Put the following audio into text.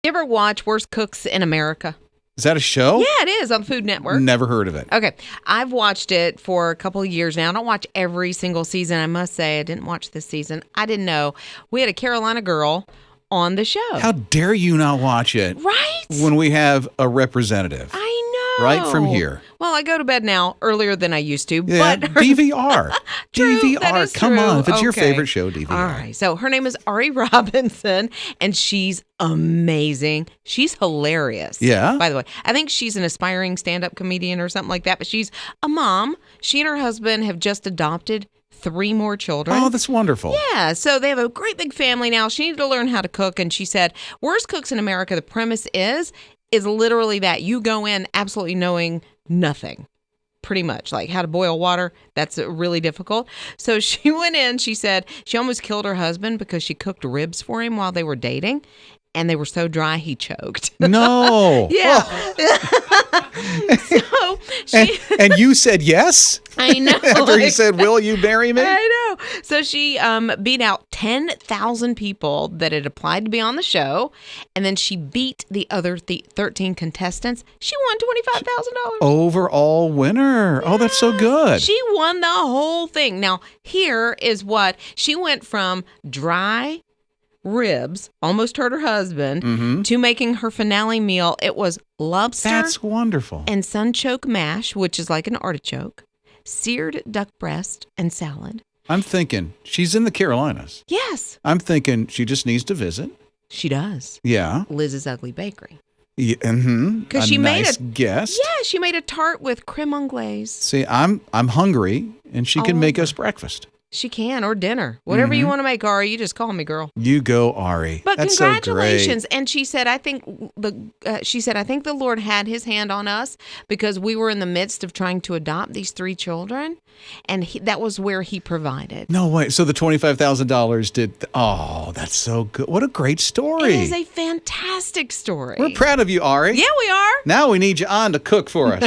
You ever watch Worst Cooks in America? Is that a show? Yeah, it is on Food Network. Never heard of it. Okay. I've watched it for a couple of years now. I don't watch every single season. I must say, I didn't watch this season. I didn't know. We had a Carolina girl on the show. How dare you not watch it? Right? When we have a representative. I know. Right from here. Well, I go to bed now earlier than I used to. Yeah, but DVR. True, DVR. that is Come true. on. If it's your Okay. favorite show, DVR. All right. So her name is Arie Robinson, and she's amazing. She's hilarious. Yeah? By the way, I think she's an aspiring stand-up comedian or something like that, but she's a mom. She and her husband have just adopted 3 more children. Oh, that's wonderful. Yeah, so they have a great big family now. She needed to learn how to cook, and she said, Worst Cooks in America, the premise is literally that you go in absolutely knowing nothing. Pretty much, like how to boil water. That's really difficult. So she went in, she said she almost killed her husband because she cooked ribs for him while they were dating, and they were so dry he choked. No. Yeah. So she... And you said yes? I know. After he said, will you marry me? I know. So she beat out 10,000 people that had applied to be on the show, and then she beat the other 13 contestants. She won $25,000. Overall winner. Oh, that's so good. She won the whole thing. Now, here is what she went from dry ribs, almost hurt her husband, to making her finale meal. It was lobster. That's wonderful. And sunchoke mash, which is like an artichoke, seared duck breast, and salad. I'm thinking she's in the Carolinas. Yes. I'm thinking she just needs to visit. She does. Yeah. Lizz's Ugly Bakery. Yeah, because she made nice guest. Yeah, she made a tart with creme anglaise. See, I'm hungry, and she can make us breakfast. She can, or dinner. Whatever you want to make, Arie, you just call me, girl. You go, Arie. But That's congratulations. So great. And she said, I think the Lord had his hand on us because we were in the midst of trying to adopt these 3 children, and that was where he provided. No way. So the $25,000 did. Oh, that's so good. What a great story. It is a fantastic story. We're proud of you, Arie. Yeah, we are. Now we need you on to cook for us.